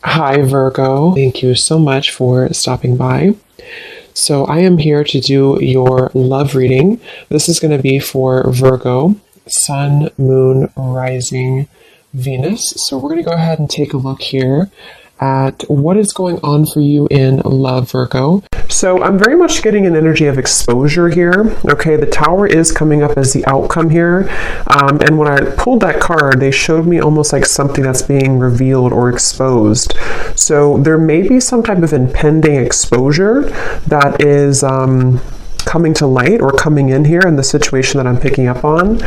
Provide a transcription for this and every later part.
Hi, Virgo. Thank you so much for stopping by. So, I am here to do your love reading. This is going to be for Virgo, Sun, Moon, Rising, Venus. So, we're going to go ahead and take a look here at what is going on for you in love, Virgo. So I'm very much getting an energy of exposure here. Okay, the Tower is coming up as the outcome here. And when I pulled that card, they showed me almost like something that's being revealed or exposed. So there may be some type of impending exposure that is coming to light or coming in here in the situation that I'm picking up on.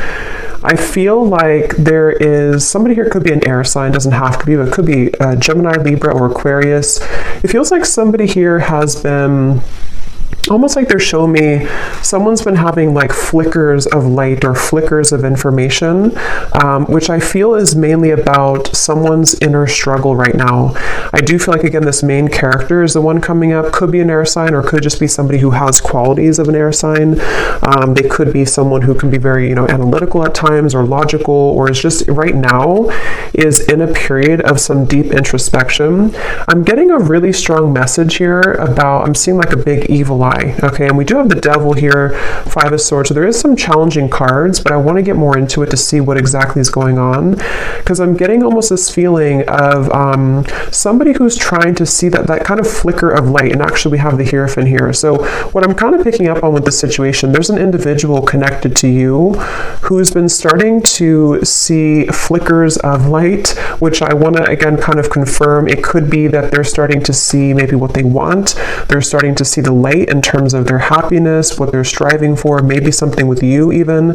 I feel like there is somebody here, could be an air sign, doesn't have to be, but it could be Gemini, Libra, or Aquarius. It feels like somebody here has been almost like they're showing me someone's been having like flickers of light or flickers of information, which I feel is mainly about someone's inner struggle right now. I do feel like, again, this main character is the one coming up. Could be an air sign, or could just be somebody who has qualities of an air sign. They could be someone who can be very, analytical at times, or logical, or is just right now is in a period of some deep introspection. I'm getting a really strong message here about, I'm seeing like a big evil eye. Okay, and we do have the Devil here, Five of Swords, so there is some challenging cards, but I want to get more into it to see what exactly is going on, because I'm getting almost this feeling of somebody who's trying to see that kind of flicker of light, and actually we have the Hierophant here. So what I'm kind of picking up on with this situation, there's an individual connected to you who's been starting to see flickers of light, which I want to, again, kind of confirm. It could be that they're starting to see maybe what they want. They're starting to see the light in terms of their happiness, what they're striving for, maybe something with you even.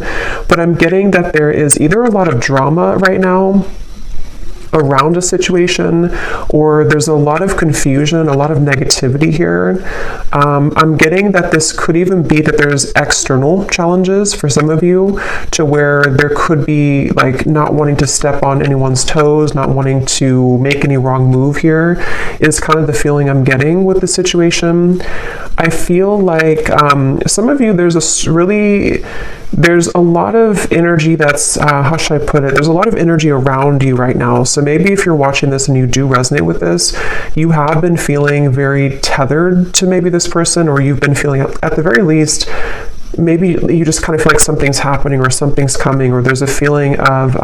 But I'm getting that there is either a lot of drama right now around a situation, or there's a lot of confusion, a lot of negativity here. I'm getting that this could even be that there's external challenges for some of you, to where there could be like not wanting to step on anyone's toes, not wanting to make any wrong move here, is kind of the feeling I'm getting with the situation. I feel like some of you, there's a lot of energy that's, how should I put it? There's a lot of energy around you right now. So maybe if you're watching this and you do resonate with this, you have been feeling very tethered to maybe this person, or you've been feeling, at the very least, maybe you just kind of feel like something's happening or something's coming, or there's a feeling of,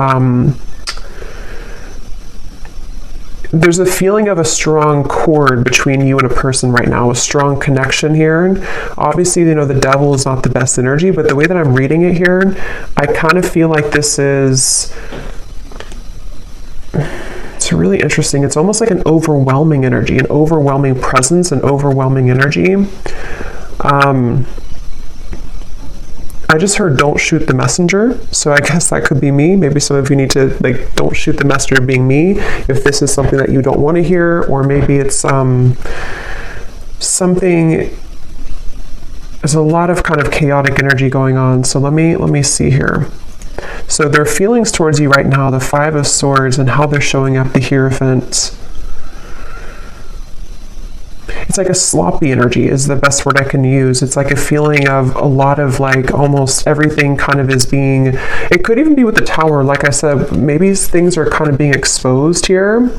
a strong cord between you and a person right now, a strong connection here. Obviously, the Devil is not the best energy, but the way that I'm reading it here, I kind of feel like this is, it's really interesting. It's almost like an overwhelming energy, an overwhelming presence, an overwhelming energy. I just heard don't shoot the messenger, so I guess that could be me. Maybe some of you need to, like, don't shoot the messenger being me, if this is something that you don't want to hear, or maybe it's something, there's a lot of kind of chaotic energy going on. So let me see here. So their feelings towards you right now, the Five of Swords, and how they're showing up, the Hierophant. It's like a sloppy energy is the best word I can use. It's like a feeling of a lot of, like, almost everything kind of is being, it could even be with the Tower. Like I said, maybe things are kind of being exposed here.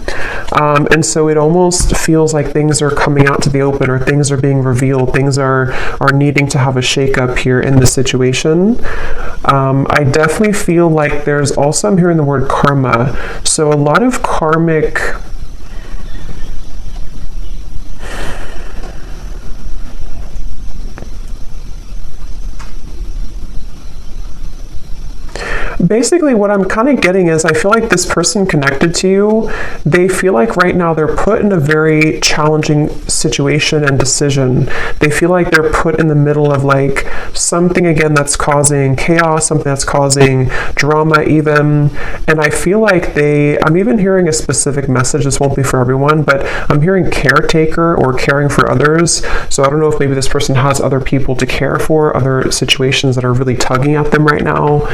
And so it almost feels like things are coming out to the open, or things are being revealed. Things are needing to have a shakeup here in the situation. I definitely feel like there's also, I'm hearing the word karma. So a lot of karmic, basically what I'm kind of getting is, I feel like this person connected to you, they feel like right now they're put in a very challenging situation and decision. They feel like they're put in the middle of, like, something, again, that's causing chaos, something that's causing drama even. And I feel like I'm even hearing a specific message. This won't be for everyone, but I'm hearing caretaker or caring for others. So I don't know if maybe this person has other people to care for, other situations that are really tugging at them right now.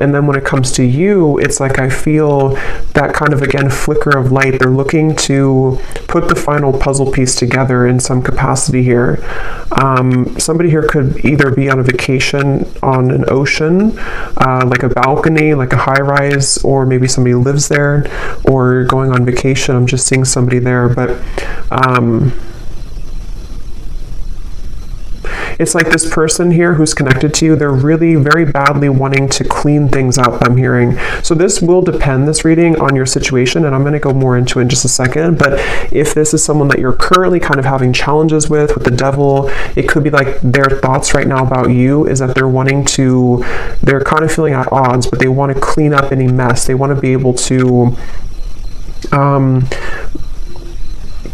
And then when it comes to you, it's like I feel that kind of, again, flicker of light. They're looking to put the final puzzle piece together in some capacity here. Somebody here could either be on a vacation on an ocean, like a balcony, like a high-rise, or maybe somebody lives there, or going on vacation. I'm just seeing somebody there, but it's like this person here who's connected to you, they're really very badly wanting to clean things up, I'm hearing. So this will depend, this reading, on your situation, and I'm going to go more into it in just a second. But if this is someone that you're currently kind of having challenges with the devil, it could be like their thoughts right now about you is that they're kind of feeling at odds, but they want to clean up any mess. They want to be able to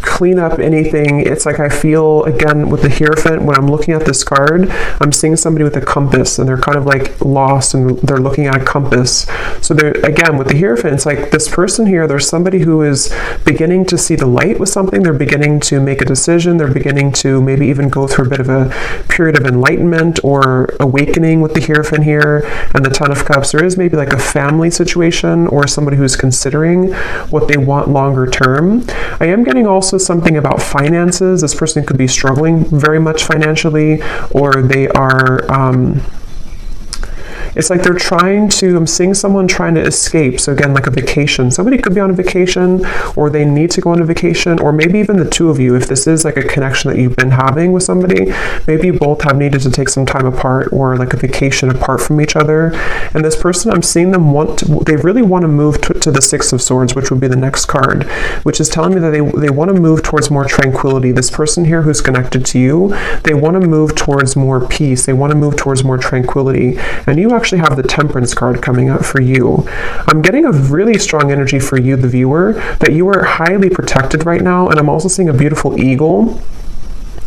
clean up anything. It's like I feel, again, with the Hierophant, when I'm looking at this card, I'm seeing somebody with a compass, and they're kind of like lost, and they're looking at a compass. So they're, again, with the Hierophant, it's like this person here, there's somebody who is beginning to see the light with something. They're beginning to make a decision. They're beginning to maybe even go through a bit of a period of enlightenment or awakening with the Hierophant here. And the Ten of Cups, there is maybe like a family situation or somebody who's considering what they want longer term. I am getting also something about finances. This person could be struggling very much financially, or they are it's like they're trying to, I'm seeing someone trying to escape. So again, like a vacation. Somebody could be on a vacation, or they need to go on a vacation, or maybe even the two of you, if this is like a connection that you've been having with somebody, maybe you both have needed to take some time apart, or like a vacation apart from each other. And this person, I'm seeing them they really want to move to the Six of Swords, which would be the next card, which is telling me that they want to move towards more tranquility. This person here who's connected to you, they want to move towards more peace. They want to move towards more tranquility. And you actually have the Temperance card coming up for you. I'm getting a really strong energy for you, the viewer, that you are highly protected right now. And I'm also seeing a beautiful eagle.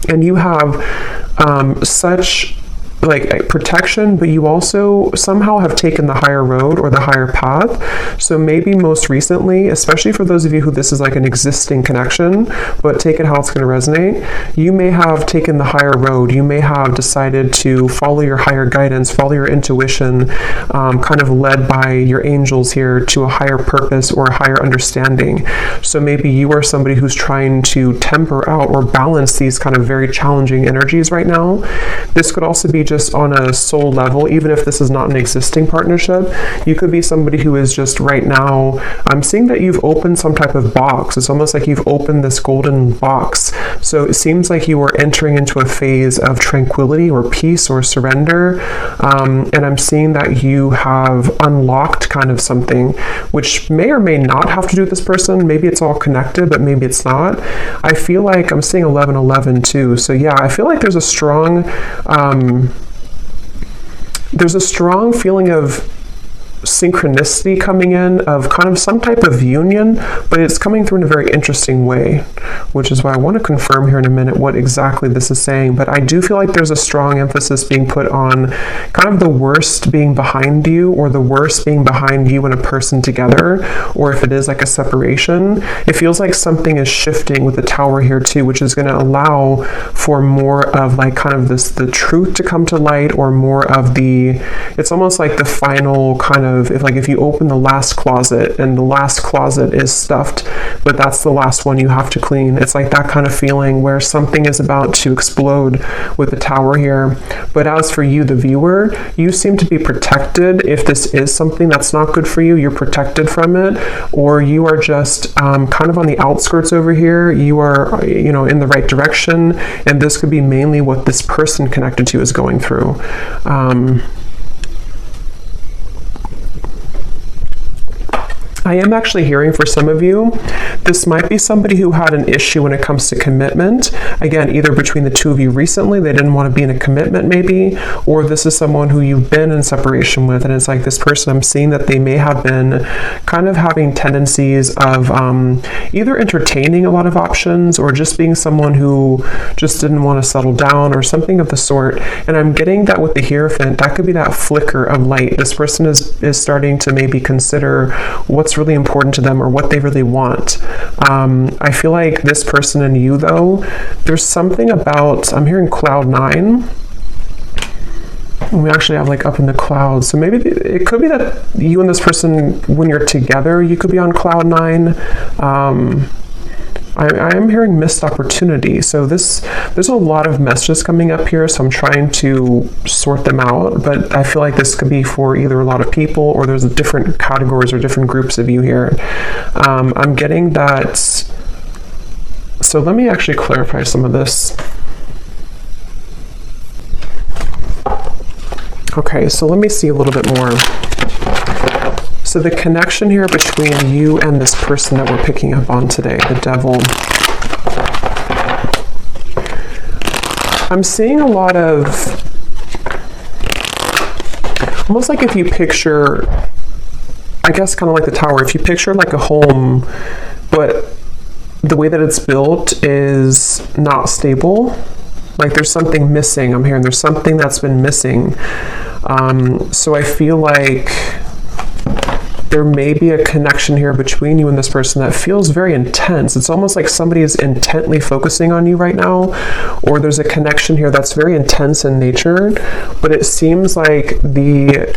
And you have such like protection, but you also somehow have taken the higher road or the higher path. So maybe most recently, especially for those of you who this is like an existing connection, but take it how it's going to resonate, you may have taken the higher road. You may have decided to follow your higher guidance, follow your intuition, kind of led by your angels here to a higher purpose or a higher understanding. So maybe you are somebody who's trying to temper out or balance these kind of very challenging energies right now. This could also be just on a soul level, even if this is not an existing partnership. You could be somebody who is just right now, I'm seeing that you've opened some type of box. It's almost like you've opened this golden box. So it seems like you are entering into a phase of tranquility or peace or surrender. And I'm seeing that you have unlocked kind of something, which may or may not have to do with this person. Maybe it's all connected, but maybe it's not. I feel like I'm seeing 1111 too. So yeah, I feel like there's a strong feeling of synchronicity coming in, of kind of some type of union, but it's coming through in a very interesting way, which is why I want to confirm here in a minute what exactly this is saying. But I do feel like there's a strong emphasis being put on kind of the worst being behind you, or the worst being behind you and a person together, or if it is like a separation, it feels like something is shifting with the Tower here too, which is going to allow for more of like kind of the truth to come to light, or more of it's almost like the final kind of, if you open the last closet and the last closet is stuffed, but that's the last one you have to clean. It's like that kind of feeling where something is about to explode with the Tower here. But as for you, the viewer, you seem to be protected. If this is something that's not good for you, you're protected from it, or you are just kind of on the outskirts over here. You are, in the right direction, and this could be mainly what this person connected to is going through. I am actually hearing for some of you, this might be somebody who had an issue when it comes to commitment. Again, either between the two of you recently, they didn't want to be in a commitment maybe, or this is someone who you've been in separation with, and it's like this person, I'm seeing that they may have been kind of having tendencies of either entertaining a lot of options, or just being someone who just didn't want to settle down, or something of the sort. And I'm getting that with the Hierophant, that could be that flicker of light. This person is starting to maybe consider what's really important to them, or what they really want. I feel like this person and you, though, there's something about, I'm hearing cloud 9. We actually have like up in the clouds. So maybe it could be that you and this person, when you're together, you could be on cloud 9. I am hearing missed opportunity. So there's a lot of messages coming up here, so I'm trying to sort them out, but I feel like this could be for either a lot of people or there's different categories or different groups of you here. I'm getting that. So let me actually clarify some of this. Okay, so let me see a little bit more. So the connection here between you and this person that we're picking up on today, the devil. I'm seeing a lot of, almost like if you picture, I guess kind of like the tower, if you picture like a home, but the way that it's built is not stable. Like there's something missing. I'm hearing there's something that's been missing. So I feel like there may be a connection here between you and this person that feels very intense. It's almost like somebody is intently focusing on you right now, or there's a connection here that's very intense in nature, but it seems like the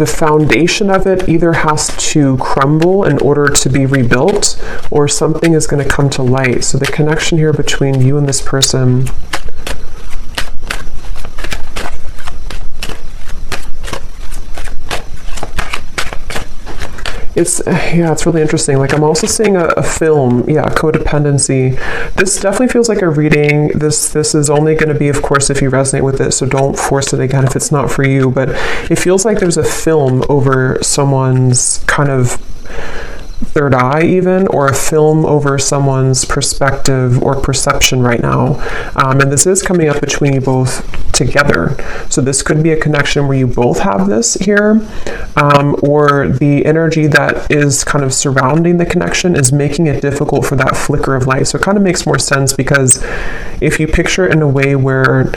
foundation of it either has to crumble in order to be rebuilt, or something is going to come to light. So the connection here between you and this person, it's really interesting. Like I'm also seeing a film, codependency. This definitely feels like a reading. This is only going to be, of course, if you resonate with it, so don't force it again if it's not for you, but it feels like there's a film over someone's kind of third eye even, or a film over someone's perspective or perception right now. And this is coming up between you both together. So this could be a connection where you both have this here, or the energy that is kind of surrounding the connection is making it difficult for that flicker of light. So it kind of makes more sense, because if you picture it in a way where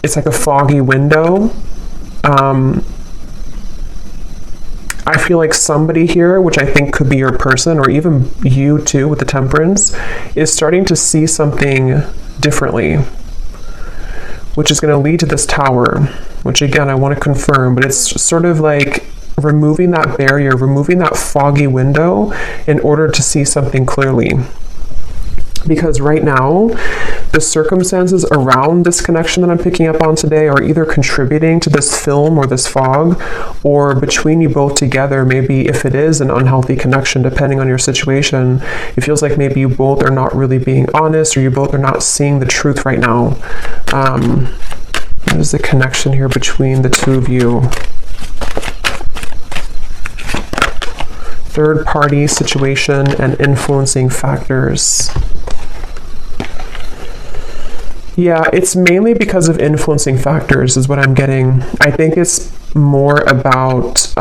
it's like a foggy window, I feel like somebody here, which I think could be your person, or even you too with the Temperance, is starting to see something differently, which is going to lead to this Tower, which again, I want to confirm, but it's sort of like removing that barrier, removing that foggy window in order to see something clearly. Because right now, the circumstances around this connection that I'm picking up on today are either contributing to this film or this fog, or between you both together, maybe if it is an unhealthy connection, depending on your situation, it feels like maybe you both are not really being honest, or you both are not seeing the truth right now. What is the connection here between the two of you? Third party situation and influencing factors. Yeah, it's mainly because of influencing factors is what I'm getting. I think it's more about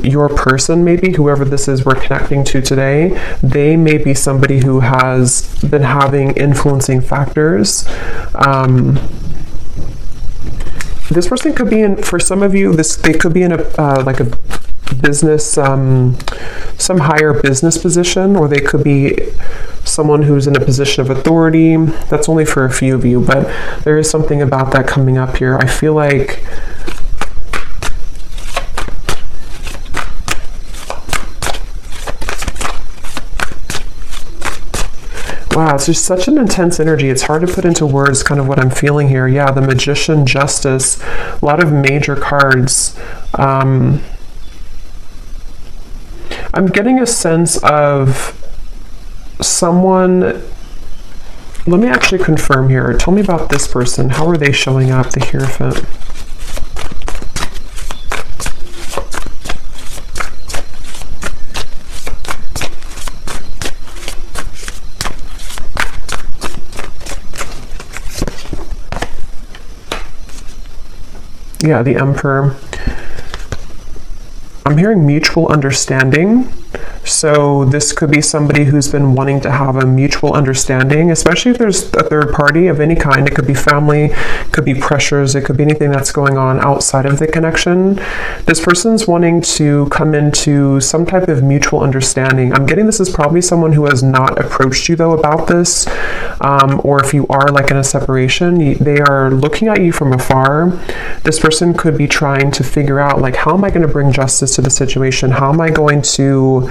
your person, maybe, whoever this is we're connecting to today. They may be somebody who has been having influencing factors. This person could be in, for some of you, they could be in a like a business, some higher business position, or they could be someone who's in a position of authority. That's only for a few of you, but there is something about that coming up here. I feel like wow, it's just such an intense energy. It's hard to put into words kind of what I'm feeling here. Yeah, the Magician, Justice, a lot of major cards. I'm getting a sense of someone. Let me actually confirm here. Tell me about this person. How are they showing up, the Hierophant? Yeah, the Emperor. I'm hearing mutual understanding. So this could be somebody who's been wanting to have a mutual understanding, especially if there's a third party of any kind. It could be family, it could be pressures, it could be anything that's going on outside of the connection. This person's wanting to come into some type of mutual understanding. I'm getting this is probably someone who has not approached you though about this, or if you are like in a separation, they are looking at you from afar. This person could be trying to figure out like, how am I going to bring justice to the situation? How am I going to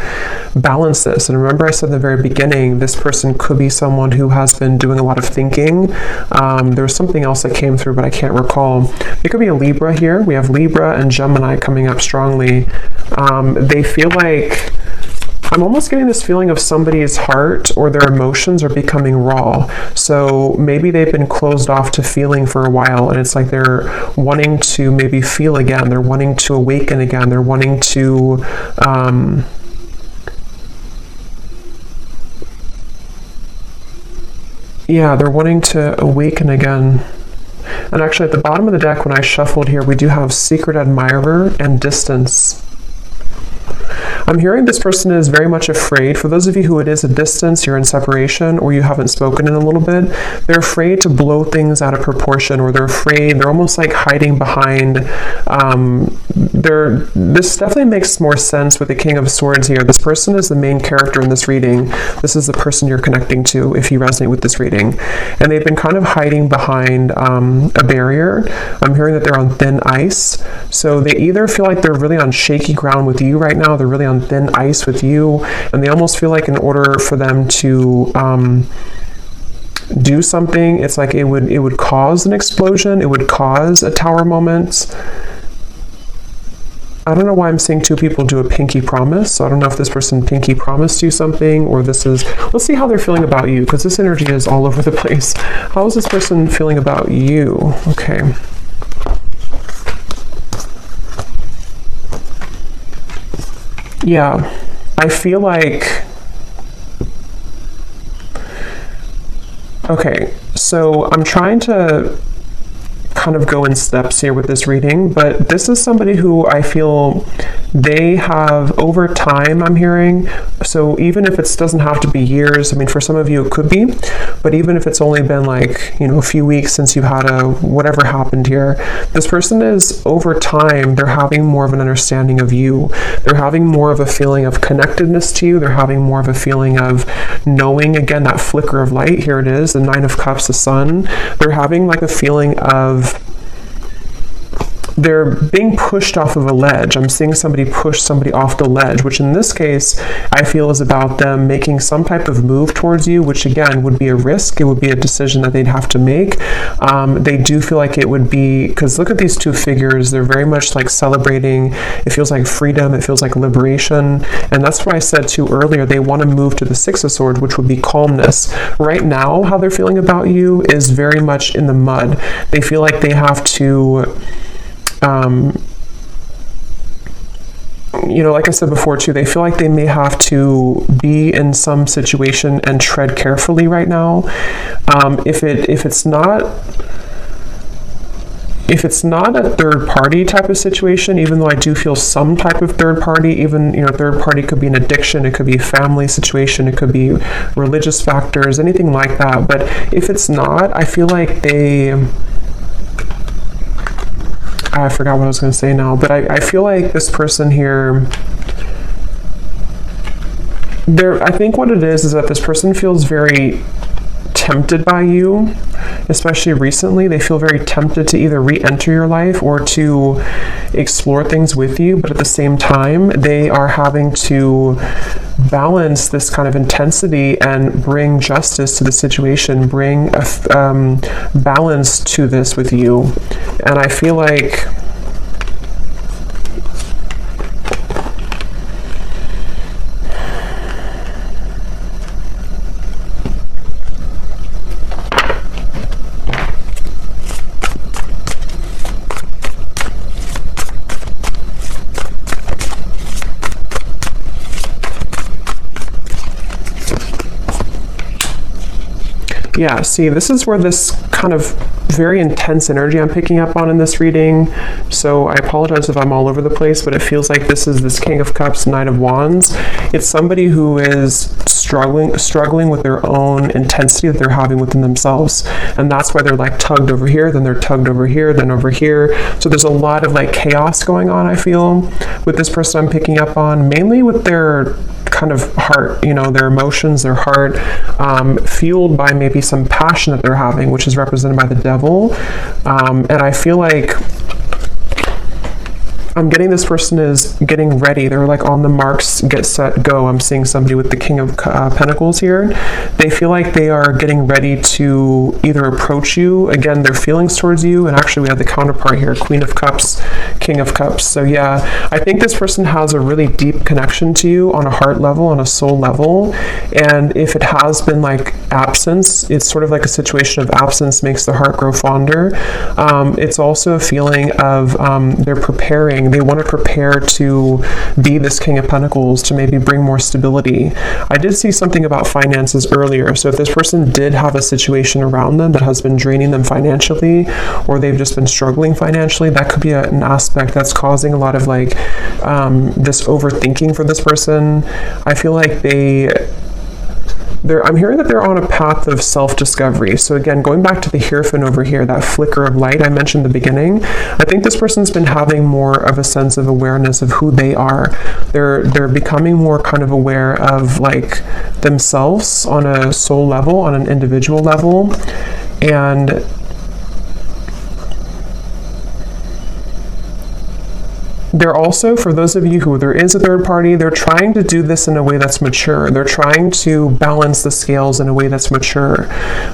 balance this? And remember I said in the very beginning, this person could be someone who has been doing a lot of thinking. There was something else that came through, but I can't recall. It could be a Libra here. We have Libra and Gemini coming up strongly. They feel like, I'm almost getting this feeling of somebody's heart or their emotions are becoming raw. So maybe they've been closed off to feeling for a while, and it's like they're wanting to maybe feel again. They're wanting to awaken again. They're wanting to they're wanting to awaken again. And actually at the bottom of the deck, when I shuffled here, we do have secret admirer and distance. I'm hearing this person is very much afraid. For those of you who it is a distance, you're in separation, or you haven't spoken in a little bit, they're afraid to blow things out of proportion, or they're afraid, they're almost like hiding behind, this definitely makes more sense with the King of Swords here. This person is the main character in this reading. This is the person you're connecting to if you resonate with this reading. And they've been kind of hiding behind a barrier. I'm hearing that they're on thin ice. So they either feel like they're really on shaky ground with you right now, they're really on thin ice with you, and they almost feel like in order for them to do something, it's like it would cause an explosion, it would cause a tower moment. I don't know why I'm seeing two people do a pinky promise, so I don't know if this person pinky promised you something, or this is, let's see how they're feeling about you, because this energy is all over the place. How is this person feeling about you? Okay. Yeah, I feel like, okay, so I'm trying to kind of go in steps here with this reading, but this is somebody who I feel they have over time, I'm hearing. So even if it doesn't have to be years, I mean, for some of you it could be, but even if it's only been like, you know, a few weeks since you've had whatever happened here, this person is over time, they're having more of an understanding of you. They're having more of a feeling of connectedness to you. They're having more of a feeling of knowing, again, that flicker of light. Here it is, the Nine of Cups, the Sun. They're having like a feeling of they're being pushed off of a ledge. I'm seeing somebody push somebody off the ledge, which in this case, I feel is about them making some type of move towards you, which again would be a risk. It would be a decision that they'd have to make. They do feel like it would be, because look at these two figures, they're very much like celebrating. It feels like freedom, it feels like liberation. And that's why I said too earlier, they want to move to the Six of Swords, which would be calmness. Right now, how they're feeling about you is very much in the mud. They feel like they have to you know, like I said before too, they feel like they may have to be in some situation and tread carefully right now. If it's not a third party type of situation, even though I do feel some type of third party, even, you know, third party could be an addiction, it could be a family situation, it could be religious factors, anything like that. But if it's not, I feel like I forgot what I was going to say now, but I feel like this person here, I think what it is that this person feels very tempted by you, especially recently. They feel very tempted to either re-enter your life or to explore things with you, but at the same time, they are having to balance this kind of intensity and bring justice to the situation, bring a balance to this with you. And I feel like yeah, see, this is where this kind of very intense energy I'm picking up on in this reading. So I apologize if I'm all over the place, but it feels like this is this King of Cups, Knight of Wands. It's somebody who is struggling with their own intensity that they're having within themselves. And that's why they're like tugged over here, then they're tugged over here, then over here. So there's a lot of like chaos going on, I feel, with this person I'm picking up on, mainly with their kind of heart, you know, their emotions, their heart, fueled by maybe some passion that they're having, which is represented by the devil. And I feel like I'm getting this person is getting ready. They're like on the marks, get set, go. I'm seeing somebody with the King of Pentacles here. They feel like they are getting ready to either approach you, again, their feelings towards you, and actually we have the counterpart here, Queen of Cups, King of Cups. So yeah, I think this person has a really deep connection to you on a heart level, on a soul level. And if it has been like absence, it's sort of like a situation of absence makes the heart grow fonder. It's also a feeling of they're preparing. They want to prepare to be this King of Pentacles, to maybe bring more stability. I did see something about finances earlier. So if this person did have a situation around them that has been draining them financially, or they've just been struggling financially, that could be an aspect that's causing a lot of like this overthinking for this person. I feel like I'm hearing that they're on a path of self-discovery. So again, going back to the Hierophant over here, that flicker of light I mentioned in the beginning, I think this person's been having more of a sense of awareness of who they are. They're becoming more kind of aware of like themselves on a soul level, on an individual level. And they're also, for those of you who there is a third party, they're trying to do this in a way that's mature. They're trying to balance the scales in a way that's mature.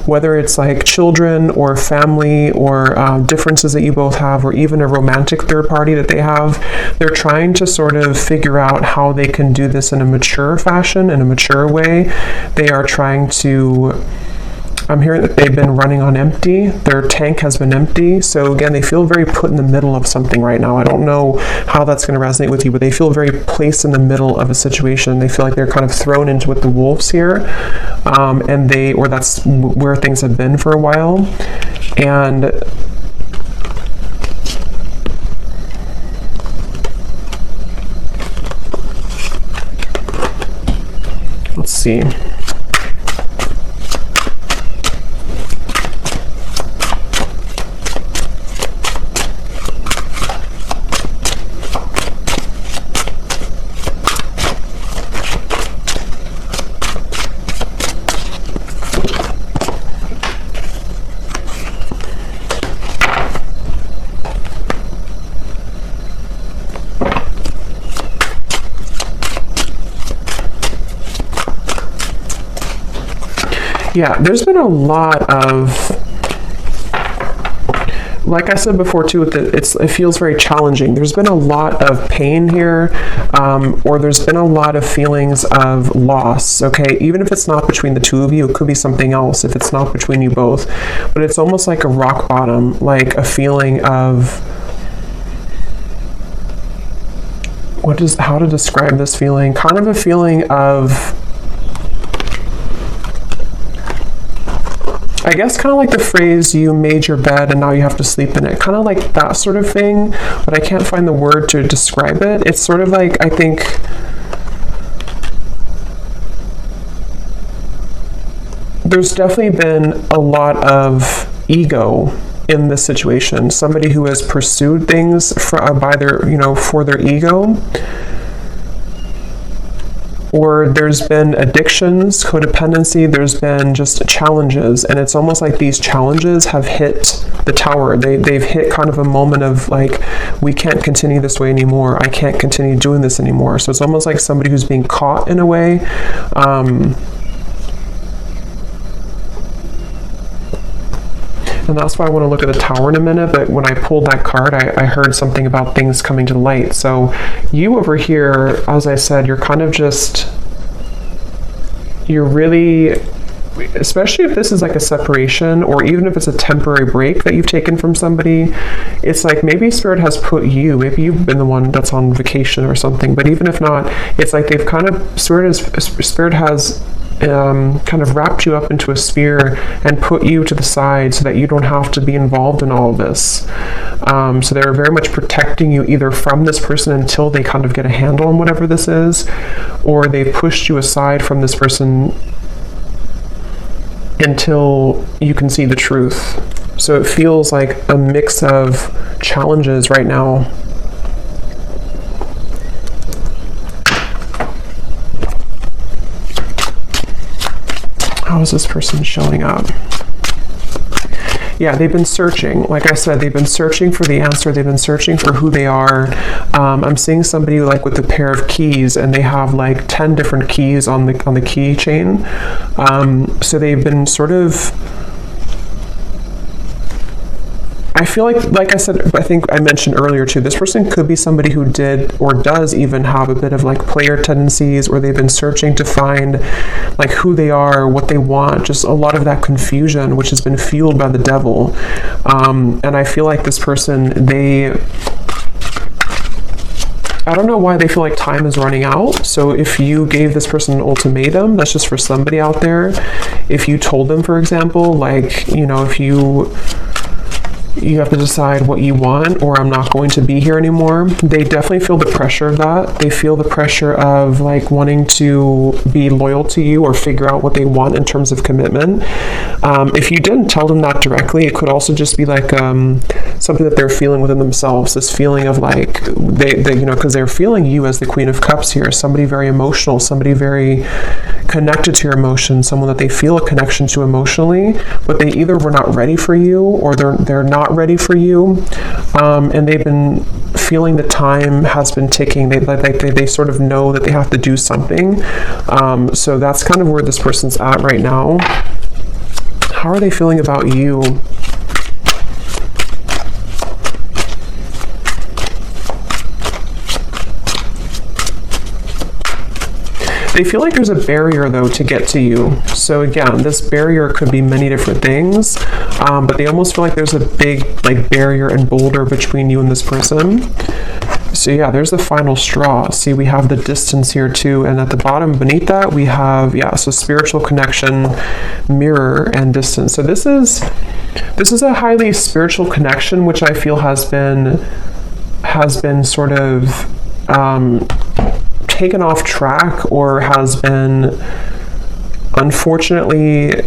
Whether it's like children or family or differences that you both have, or even a romantic third party that they have, they're trying to sort of figure out how they can do this in a mature fashion, in a mature way. They are trying to... I'm hearing that they've been running on empty. Their tank has been empty. So again, they feel very put in the middle of something right now. I don't know how that's going to resonate with you, but they feel very placed in the middle of a situation. They feel like they're kind of thrown into with the wolves here. Or that's where things have been for a while. And let's see. Yeah, there's been a lot of, like I said before too, it feels very challenging. There's been a lot of pain here, or there's been a lot of feelings of loss, okay? Even if it's not between the two of you, it could be something else if it's not between you both. But it's almost like a rock bottom, like a feeling of, how to describe this feeling? Kind of a feeling of, I guess kind of like the phrase, you made your bed and now you have to sleep in it. Kind of like that sort of thing, but I can't find the word to describe it. It's sort of like, I think, there's definitely been a lot of ego in this situation. Somebody who has pursued things for their ego. Or there's been addictions, codependency, there's been just challenges, and it's almost like these challenges have hit the tower. They've hit kind of a moment of like, we can't continue this way anymore. I can't continue doing this anymore. So it's almost like somebody who's being caught in a way. And that's why I want to look at the tower in a minute, but when I pulled that card, I heard something about things coming to light. So you over here, as I said, you're kind of you're really, especially if this is like a separation, or even if it's a temporary break that you've taken from somebody, it's like maybe Spirit has put you, maybe you've been the one that's on vacation or something, but even if not, it's like they've kind of, Spirit has kind of wrapped you up into a sphere and put you to the side so that you don't have to be involved in all of this. So they're very much protecting you either from this person until they kind of get a handle on whatever this is, or they've pushed you aside from this person until you can see the truth. So it feels like a mix of challenges right now. How is this person showing up? Yeah, they've been searching. Like I said, they've been searching for the answer. They've been searching for who they are. I'm seeing somebody like with a pair of keys, and they have like 10 different keys on the keychain. So they've been sort of, I feel like I said, I think I mentioned earlier too, this person could be somebody who did or does even have a bit of like player tendencies, or they've been searching to find like who they are, what they want, just a lot of that confusion, which has been fueled by the devil. And I feel like this person, I don't know why they feel like time is running out. So if you gave this person an ultimatum, that's just for somebody out there. If you told them, for example, like, you know, if you have to decide what you want, or I'm not going to be here anymore. They definitely feel the pressure of that. They feel the pressure of like wanting to be loyal to you or figure out what they want in terms of commitment. If you didn't tell them that directly, it could also just be like something that they're feeling within themselves, this feeling of like, they you know, because they're feeling you as the Queen of Cups here, somebody very emotional, somebody very connected to your emotions, someone that they feel a connection to emotionally, but they either were not ready for you, or they're not ready for you, and they've been feeling the time has been ticking. They sort of know that they have to do something. So that's kind of where this person's at right now. How are they feeling about you? They feel like there's a barrier, though, to get to you. So again, this barrier could be many different things, but they almost feel like there's a big like barrier and boulder between you and this person. So yeah, there's the final straw. See, we have the distance here too, and at the bottom beneath that we have, yeah, so spiritual connection, mirror, and distance. So this is a highly spiritual connection, which I feel has been sort of taken off track, or has been, unfortunately,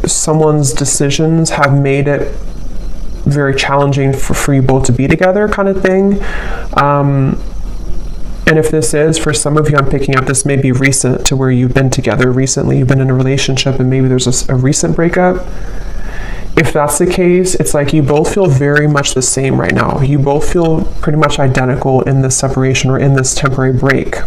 someone's decisions have made it very challenging for you both to be together, kind of thing. And if this is, for some of you, I'm picking up, this may be recent, to where you've been together recently, you've been in a relationship, and maybe there's a recent breakup. If that's the case, it's like you both feel very much the same right now. You both feel pretty much identical in this separation, or in this temporary break.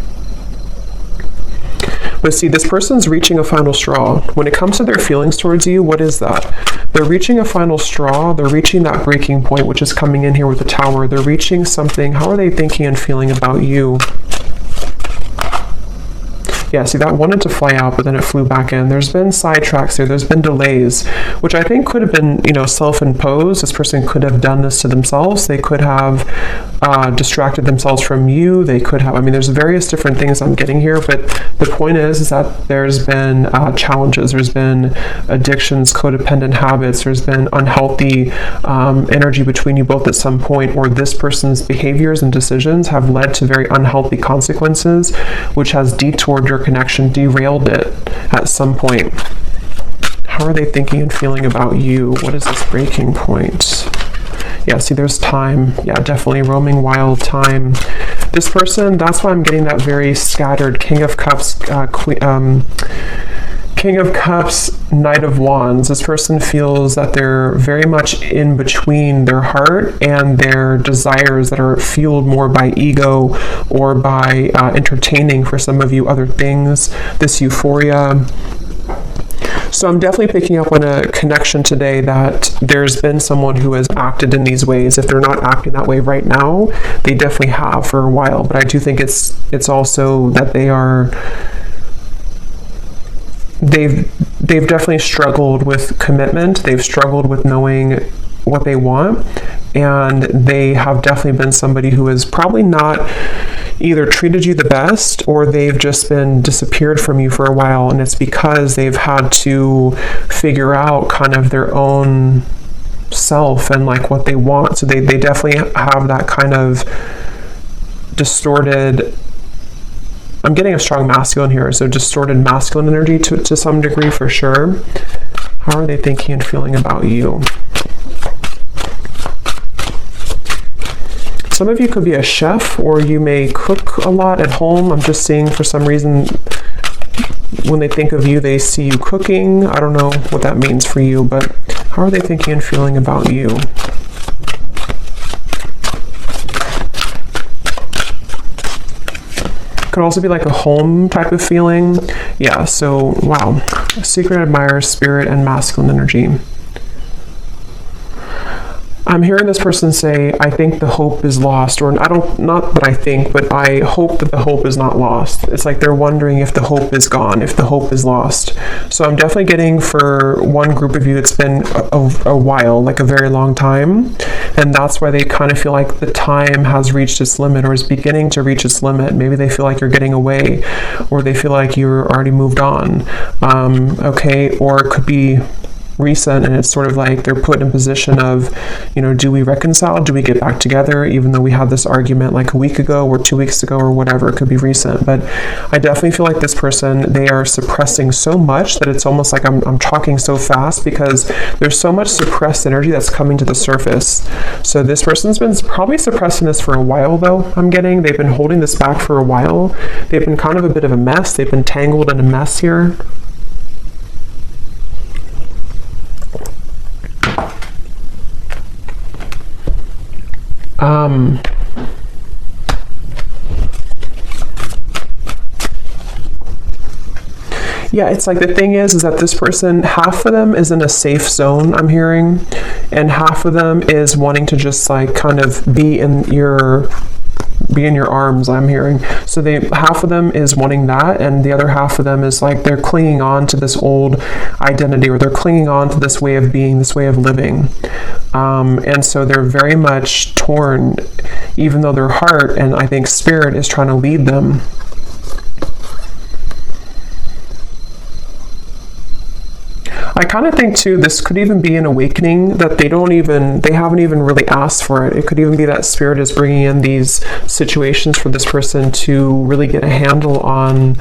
But see, this person's reaching a final straw. When it comes to their feelings towards you, what is that? They're reaching a final straw. They're reaching that breaking point, which is coming in here with the Tower. They're reaching something. How are they thinking and feeling about you? Yeah, see, that wanted to fly out, but then it flew back in. There's been sidetracks here. There's been delays, which I think could have been, you know, self-imposed. This person could have done this to themselves. They could have distracted themselves from you. They could have, I mean, there's various different things I'm getting here, but the point is that there's been challenges. There's been addictions, codependent habits. There's been unhealthy energy between you both at some point, or this person's behaviors and decisions have led to very unhealthy consequences, which has detoured your connection, derailed it at some point. How are they thinking and feeling about you? What is this breaking point? Yeah, see, there's time. Yeah, definitely roaming wild time. This person, that's why I'm getting that very scattered King of Cups, King of Cups, Knight of Wands. This person feels that they're very much in between their heart and their desires that are fueled more by ego, or by entertaining, for some of you, other things, this euphoria. So I'm definitely picking up on a connection today that there's been someone who has acted in these ways. If they're not acting that way right now, they definitely have for a while. But I do think it's also that they've definitely struggled with commitment. They've struggled with knowing what they want, and they have definitely been somebody who is probably not, either treated you the best or they've just been disappeared from you for a while, and it's because they've had to figure out kind of their own self and like what they want. So they definitely have that kind of distorted, I'm getting a strong masculine here, so distorted masculine energy to some degree for sure. How are they thinking and feeling about you? Some of you could be a chef, or you may cook a lot at home. I'm just seeing for some reason when they think of you, they see you cooking. I don't know what that means for you, but how are they thinking and feeling about you? Could also be like a home type of feeling. Yeah, so wow. Secret admirer, spirit, and masculine energy. I'm hearing this person say, I think the hope is lost, or not that I think, but I hope that the hope is not lost. It's like they're wondering if the hope is gone, if the hope is lost. So I'm definitely getting for one group of you, it's been a while, like a very long time. And that's why they kind of feel like the time has reached its limit, or is beginning to reach its limit. Maybe they feel like you're getting away, or they feel like you're already moved on. Okay, or it could be recent, and it's sort of like they're put in a position of, you know, do we reconcile? Do we get back together? Even though we had this argument like a week ago or 2 weeks ago or whatever, it could be recent. But I definitely feel like this person, they are suppressing so much that it's almost like I'm talking so fast because there's so much suppressed energy that's coming to the surface. So this person's been probably suppressing this for a while though, I'm getting. They've been holding this back for a while. They've been kind of a bit of a mess. They've been tangled in a mess here. Yeah, it's like the thing is that this person, half of them is in a safe zone, I'm hearing, and half of them is wanting to just like kind of be in your arms, I'm hearing. So half of them is wanting that, and the other half of them is like they're clinging on to this old identity, or they're clinging on to this way of being, this way of living. And so they're very much torn, even though their heart and I think spirit is trying to lead them. I kind of think too, this could even be an awakening that they haven't even really asked for it. It could even be that spirit is bringing in these situations for this person to really get a handle on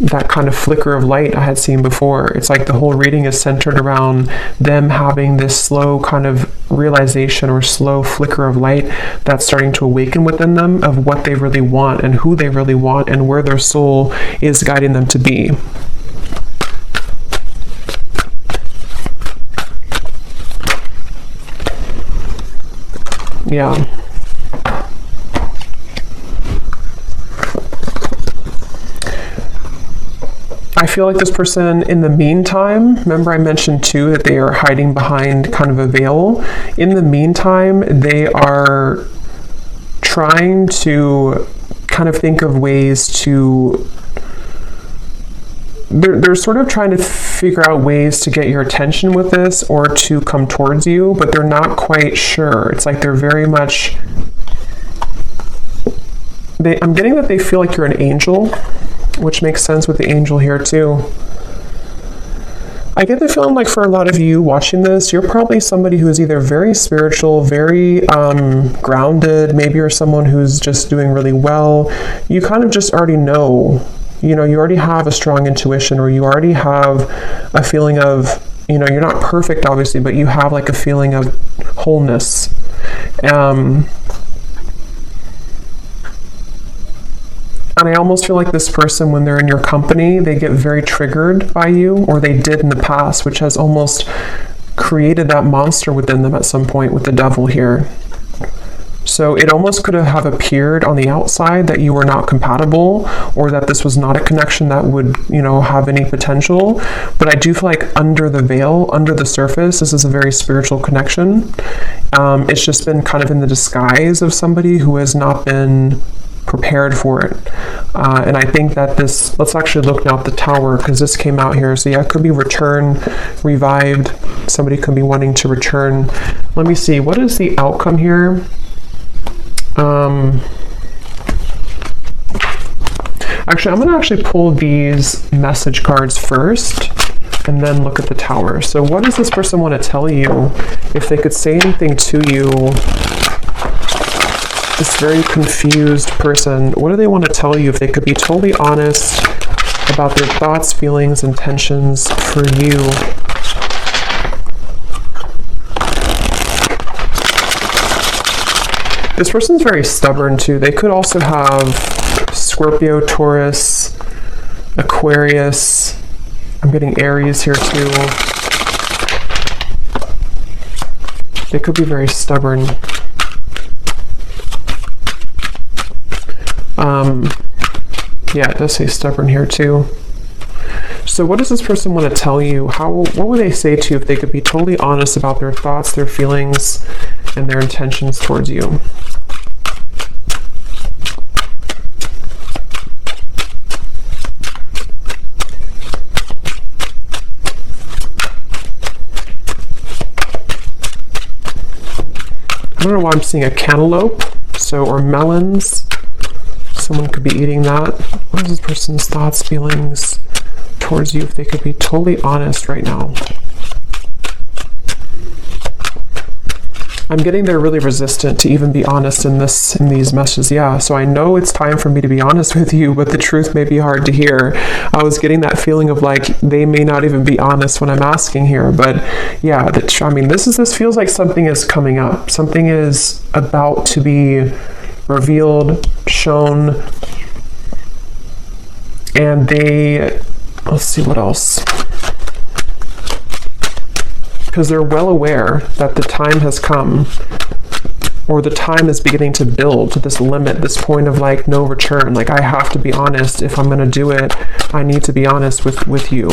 that kind of flicker of light I had seen before. It's like the whole reading is centered around them having this slow kind of realization or slow flicker of light that's starting to awaken within them of what they really want and who they really want and where their soul is guiding them to be. Yeah. I feel like this person, in the meantime, remember I mentioned too that they are hiding behind kind of a veil. In the meantime, they are trying to kind of think of ways to, they're sort of trying to figure out ways to get your attention with this or to come towards you, but they're not quite sure. It's like they're very much, I'm getting that they feel like you're an angel, which makes sense with the angel here too. I get the feeling like for a lot of you watching this, you're probably somebody who is either very spiritual, very grounded, maybe you're someone who's just doing really well. You kind of just already know. You know, you already have a strong intuition, or you already have a feeling of, you know, you're not perfect obviously, but you have like a feeling of wholeness. And I almost feel like this person, when they're in your company, they get very triggered by you, or they did in the past, which has almost created that monster within them at some point with the devil here. So it almost could have appeared on the outside that you were not compatible, or that this was not a connection that would, you know, have any potential. But I do feel like under the veil, under the surface, this is a very spiritual connection. It's just been kind of in the disguise of somebody who has not been prepared for it. And I think that this, let's actually look now at the Tower, because this came out here. So yeah, it could be return, revived. Somebody could be wanting to return. Let me see, what is the outcome here? Actually, I'm going to actually pull these message cards first and then look at the Tower. So what does this person want to tell you? If they could say anything to you, this very confused person, what do they want to tell you? If they could be totally honest about their thoughts, feelings, intentions for you. This person's very stubborn too. They could also have Scorpio, Taurus, Aquarius. I'm getting Aries here too. They could be very stubborn. Yeah, it does say stubborn here too. So what does this person want to tell you? What would they say to you if they could be totally honest about their thoughts, their feelings, and their intentions towards you? I don't know why I'm seeing a cantaloupe, or melons. Someone could be eating that. What is this person's thoughts, feelings towards you if they could be totally honest right now? I'm getting they're really resistant to even be honest in these messages. Yeah, so I know it's time for me to be honest with you, but the truth may be hard to hear. I was getting that feeling of like they may not even be honest when I'm asking here, but yeah, this feels like something is coming up. Something is about to be revealed, shown, and let's see what else. Because they're well aware that the time has come, or the time is beginning to build to this limit, this point of like no return. Like, I have to be honest. If I'm going to do it, I need to be honest with you.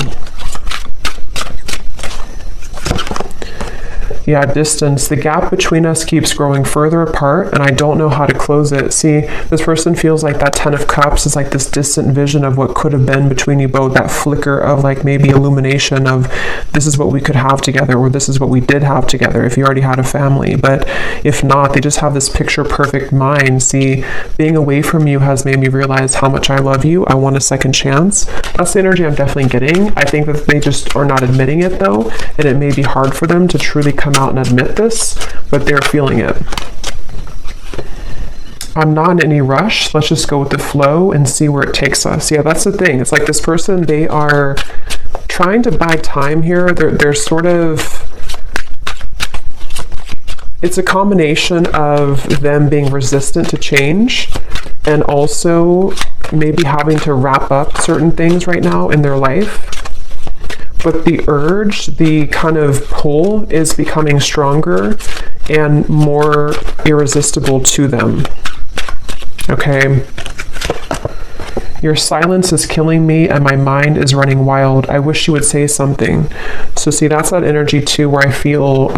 Yeah, distance. The gap between us keeps growing further apart, and I don't know how to close it. See, this person feels like that 10 of Cups is like this distant vision of what could have been between you both, that flicker of like maybe illumination of this is what we could have together, or this is what we did have together if you already had a family. But if not, they just have this picture perfect mind. See, being away from you has made me realize how much I love you. I want a second chance. That's the energy I'm definitely getting. I think that they just are not admitting it though, and it may be hard for them to truly come out and admit this, but they're feeling it. I'm not in any rush. Let's just go with the flow and see where it takes us. Yeah, that's the thing. It's like this person, they are trying to buy time here. They're sort of, it's a combination of them being resistant to change and also maybe having to wrap up certain things right now in their life. But the urge, the kind of pull is becoming stronger and more irresistible to them. Okay. Your silence is killing me and my mind is running wild. I wish you would say something. So see, that's that energy too, where I feel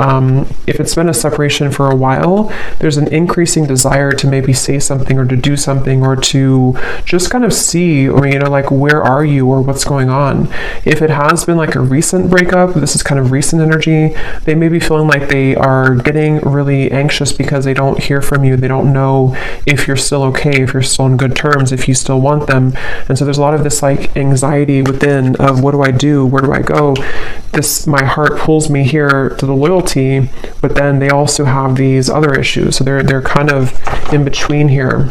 if it's been a separation for a while, there's an increasing desire to maybe say something or to do something or to just kind of see, or, like, where are you or what's going on? If it has been like a recent breakup, this is kind of recent energy, they may be feeling like they are getting really anxious because they don't hear from you. They don't know if you're still okay, if you're still on good terms, if you still want them. And so there's a lot of this like anxiety within of what do I do? Where do I go? My heart pulls me here to the loyalty, but then they also have these other issues. So they're kind of in between here.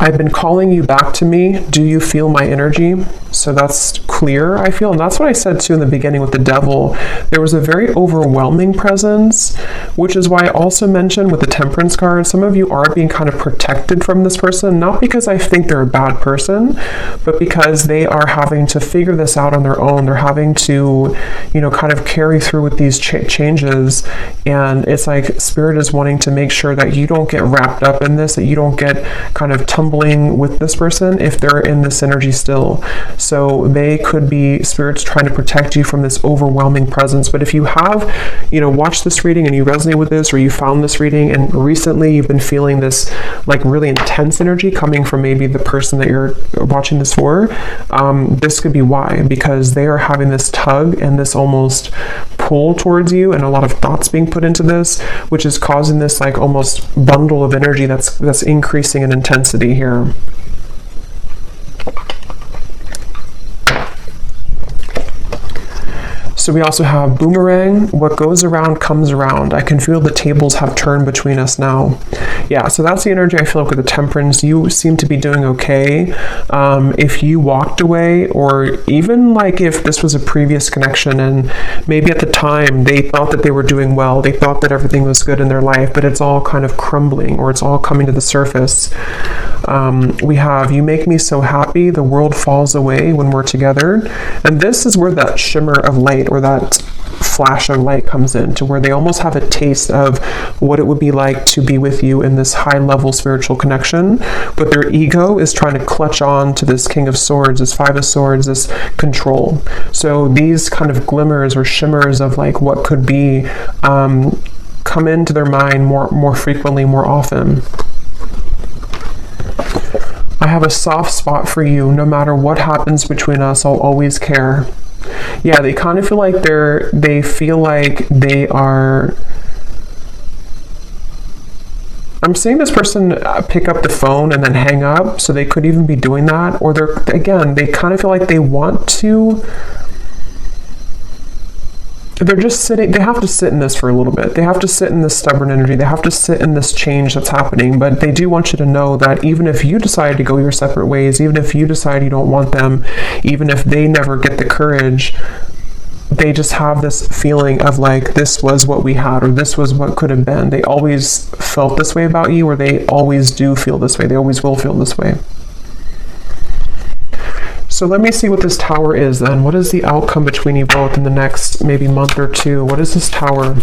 I've been calling you back to me. Do you feel my energy? So that's clear, I feel. And that's what I said too in the beginning with the devil. There was a very overwhelming presence, which is why I also mentioned with the Temperance card, some of you are being kind of protected from this person, not because I think they're a bad person, but because they are having to figure this out on their own. They're having to, kind of carry through with these changes. And it's like Spirit is wanting to make sure that you don't get wrapped up in this, that you don't get kind of tumbling with this person if they're in this energy still. So they could be spirits trying to protect you from this overwhelming presence. But if you have, watched this reading and you resonate with this, or you found this reading and recently you've been feeling this like really intense energy coming from maybe the person that you're watching this for, this could be why, because they are having this tug and this almost pull towards you, and a lot of thoughts being put into this, which is causing this like almost bundle of energy that's increasing in intensity here. So we also have boomerang. What goes around comes around. I can feel the tables have turned between us now. Yeah, so that's the energy I feel like with the temperance. You seem to be doing okay. If you walked away, or even like if this was a previous connection and maybe at the time they thought that they were doing well, they thought that everything was good in their life, but it's all kind of crumbling or it's all coming to the surface. We have, you make me so happy, the world falls away when we're together. And this is where that shimmer of light or that flash of light comes in, to where they almost have a taste of what it would be like to be with you in this high level spiritual connection, but their ego is trying to clutch on to this King of Swords, this Five of Swords, this control. So these kind of glimmers or shimmers of like what could be come into their mind more frequently, more often. I have a soft spot for you. No matter what happens between us, I'll always care. Yeah, they kind of feel like they feel like they are. I'm seeing this person pick up the phone and then hang up, so they could even be doing that. Or they kind of feel like they want to. They're just sitting, they have to sit in this for a little bit. They have to sit in this stubborn energy. They have to sit in this change that's happening. But they do want you to know that even if you decide to go your separate ways, even if you decide you don't want them, even if they never get the courage, they just have this feeling of like, this was what we had, or this was what could have been. They always felt this way about you, or they always do feel this way. They always will feel this way. So let me see what this Tower is then. What is the outcome between you both in the next maybe month or two? What is this Tower?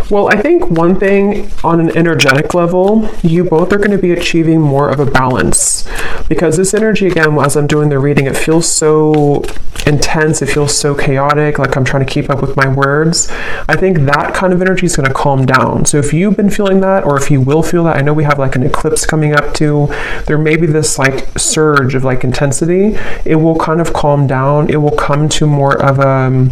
Well, I think one thing on an energetic level, you both are going to be achieving more of a balance, because this energy, again, as I'm doing the reading, it feels so intense. It feels so chaotic, like I'm trying to keep up with my words. I think that kind of energy is going to calm down. So if you've been feeling that, or if you will feel that, I know we have like an eclipse coming up too. There may be this like surge of like intensity. It will kind of calm down. It will come to more of a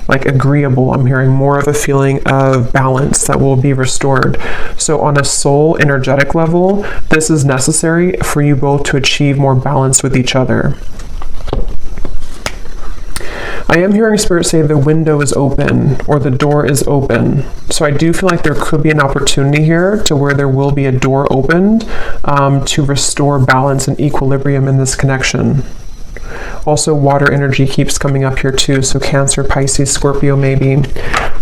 like agreeable. I'm hearing more of a feeling of balance that will be restored. So on a soul energetic level, this is necessary for you both to achieve more balance with each other. I am hearing Spirit say the window is open, or the door is open. So I do feel like there could be an opportunity here to where there will be a door opened to restore balance and equilibrium in this connection. Also, water energy keeps coming up here too, so Cancer, Pisces, Scorpio maybe.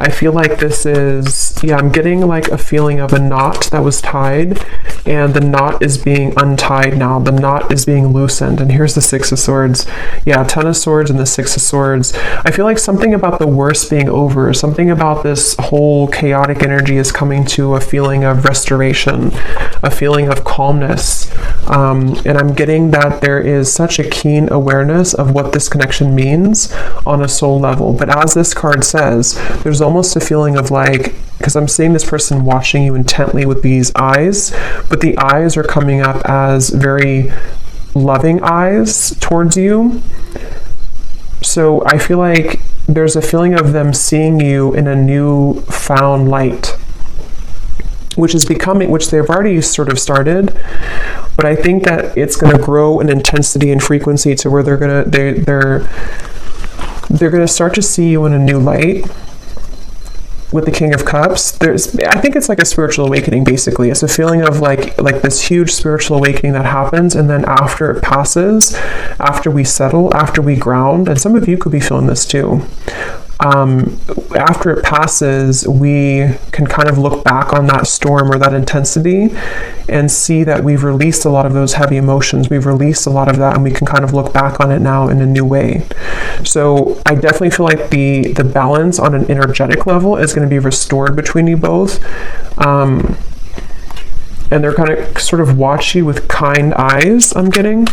I feel like this is, yeah, I'm getting like a feeling of a knot that was tied, and the knot is being untied now. The knot is being loosened, and here's the Six of Swords. Yeah, Ten of Swords and the Six of Swords. I feel like something about the worst being over, something about this whole chaotic energy is coming to a feeling of restoration, a feeling of calmness. And I'm getting that there is such a keen awareness of what this connection means on a soul level. But as this card says, there's almost a feeling of like, because I'm seeing this person watching you intently with these eyes, but the eyes are coming up as very loving eyes towards you. So I feel like there's a feeling of them seeing you in a new found light, which is becoming, which they've already sort of started, but I think that it's going to grow in intensity and frequency to where they're going to start to see you in a new light. With the King of Cups, I think it's like a spiritual awakening, basically. It's a feeling of like this huge spiritual awakening that happens, and then after it passes, after we settle, after we ground, and some of you could be feeling this too. After it passes, we can kind of look back on that storm or that intensity and see that we've released a lot of those heavy emotions. We've released a lot of that, and we can kind of look back on it now in a new way. So I definitely feel like the balance on an energetic level is going to be restored between you both. And they're going to sort of watch you with kind eyes, I'm getting.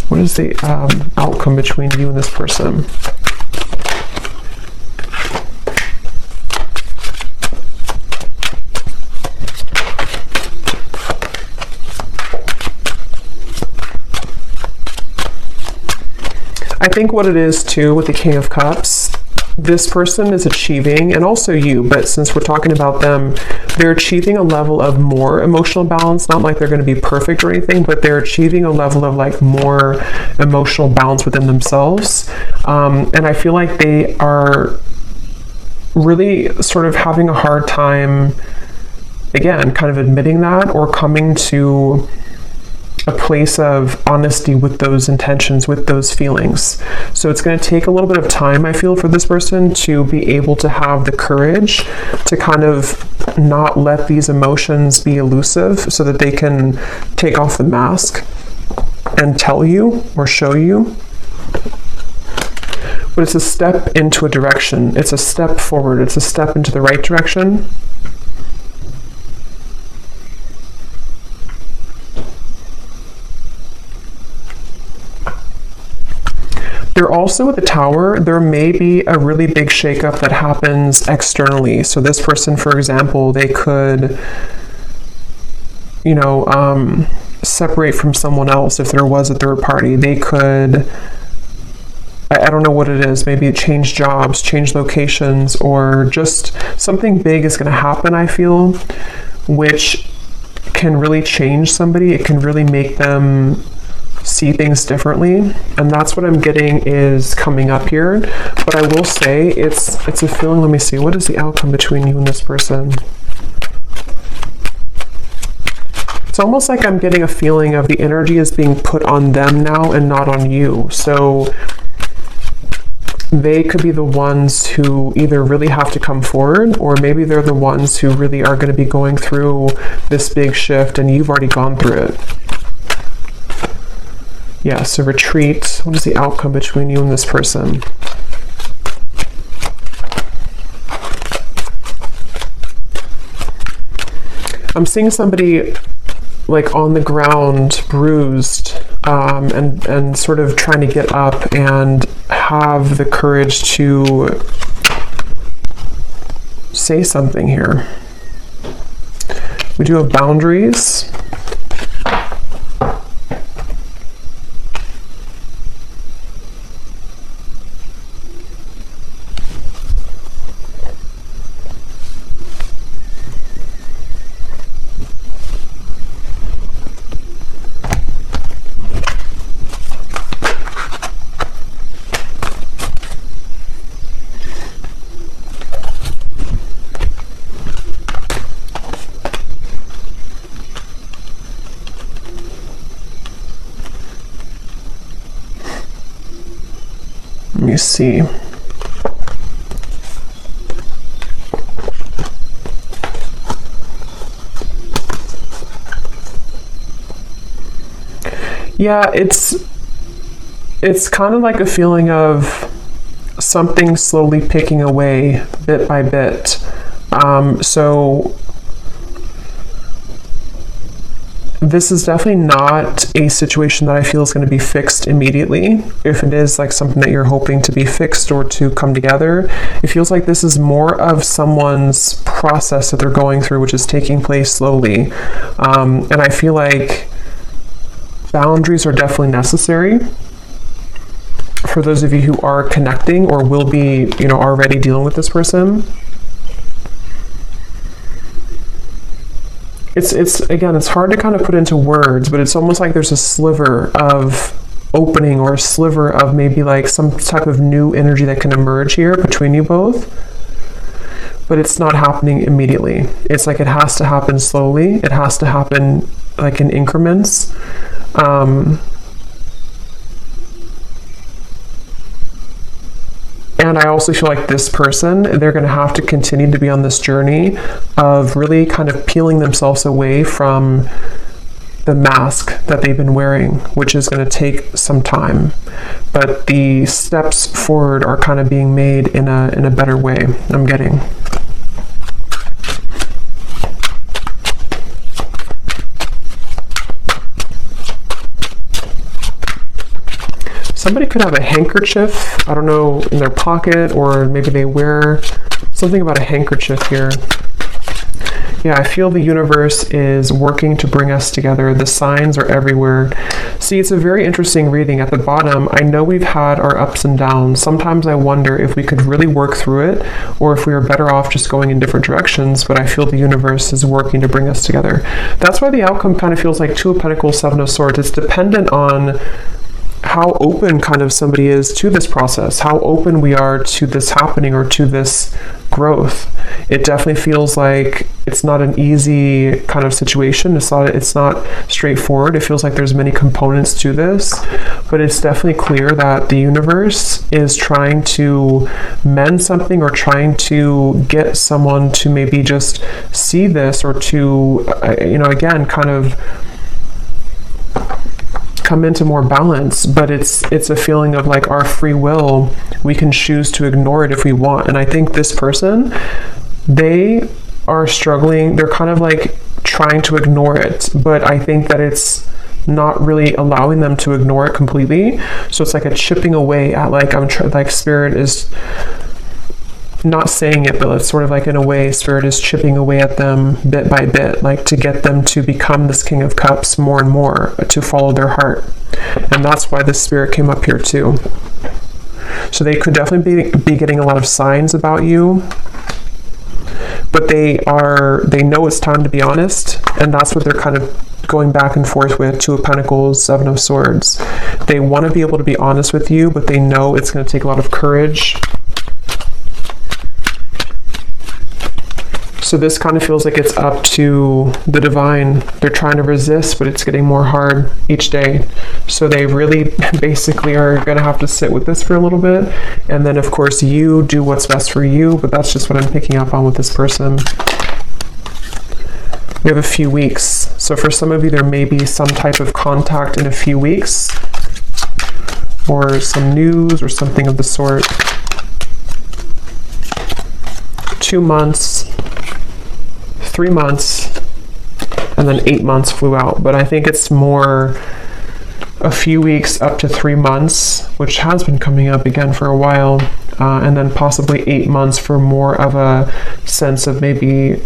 What is the outcome between you and this person? I think what it is too with the King of Cups, this person is achieving, and also you, but since we're talking about them, they're achieving a level of more emotional balance. Not like they're going to be perfect or anything, but they're achieving a level of like more emotional balance within themselves. And I feel like they are really sort of having a hard time, again, kind of admitting that or coming to a place of honesty with those intentions, with those feelings. So it's going to take a little bit of time, I feel, for this person to be able to have the courage to kind of not let these emotions be elusive so that they can take off the mask and tell you or show you. But it's a step into a direction. It's a step forward. It's a step into the right direction. They're also with the Tower. There may be a really big shakeup that happens externally. So this person, for example, they could, separate from someone else if there was a third party. They could, I don't know what it is, maybe change jobs, change locations, or just something big is going to happen, I feel, which can really change somebody. It can really make them see things differently, and that's what I'm getting is coming up here. But I will say it's a feeling. Let me see, what is the outcome between you and this person? It's almost like I'm getting a feeling of the energy is being put on them now and not on you. So they could be the ones who either really have to come forward, or maybe they're the ones who really are going to be going through this big shift and you've already gone through it. Yeah, so retreat. What is the outcome between you and this person? I'm seeing somebody like on the ground, bruised, and sort of trying to get up and have the courage to say something here. We do have boundaries. Let me see. Yeah, it's kind of like a feeling of something slowly picking away bit by bit. So this is definitely not a situation that I feel is going to be fixed immediately. If it is like something that you're hoping to be fixed or to come together, it feels like this is more of someone's process that they're going through, which is taking place slowly. And I feel like boundaries are definitely necessary for those of you who are connecting or will be, already dealing with this person. It's hard to kind of put into words, but it's almost like there's a sliver of opening or a sliver of maybe like some type of new energy that can emerge here between you both. But it's not happening immediately. It's like it has to happen slowly. It has to happen like in increments. And I also feel like this person, they're going to have to continue to be on this journey of really kind of peeling themselves away from the mask that they've been wearing, which is going to take some time. But the steps forward are kind of being made in a better way, I'm getting. Somebody could have a handkerchief, I don't know, in their pocket, or maybe they wear something about a handkerchief here. Yeah, I feel the universe is working to bring us together. The signs are everywhere. See, it's a very interesting reading. At the bottom, I know we've had our ups and downs. Sometimes I wonder if we could really work through it or if we were better off just going in different directions, but I feel the universe is working to bring us together. That's why the outcome kind of feels like Two of Pentacles, Seven of Swords. It's dependent on how open kind of somebody is to this process, how open we are to this happening or to this growth. It definitely feels like it's not an easy kind of situation. It's not straightforward. It feels like there's many components to this, but it's definitely clear that the universe is trying to mend something or trying to get someone to maybe just see this or to, again, kind of come into more balance. But it's a feeling of like our free will. We can choose to ignore it if we want. And I think this person, they are struggling. They're kind of like trying to ignore it, but I think that it's not really allowing them to ignore it completely. So it's like a chipping away at like Spirit is not saying it, but it's sort of like, in a way, Spirit is chipping away at them bit by bit, like to get them to become this King of Cups more and more, to follow their heart. And that's why this Spirit came up here too. So they could definitely be getting a lot of signs about you, but they know it's time to be honest, and that's what they're kind of going back and forth with. Two of Pentacles, Seven of Swords. They want to be able to be honest with you, but they know it's going to take a lot of courage. So this kind of feels like it's up to the divine. They're trying to resist, but it's getting more hard each day. So they really basically are going to have to sit with this for a little bit. And then, of course, you do what's best for you, but that's just what I'm picking up on with this person. We have a few weeks. So for some of you, there may be some type of contact in a few weeks, or some news or something of the sort. 2 months, 3 months, and then 8 months flew out. But I think it's more a few weeks up to 3 months, which has been coming up again for a while, and then possibly 8 months for more of a sense of maybe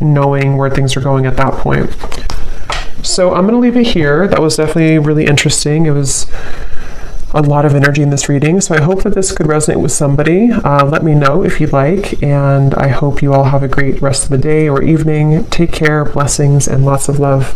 knowing where things are going at that point. So I'm going to leave it here. That was definitely really interesting. It was a lot of energy in this reading, so I hope that this could resonate with somebody. Let me know if you'd like, and I hope you all have a great rest of the day or evening. Take care, blessings, and lots of love.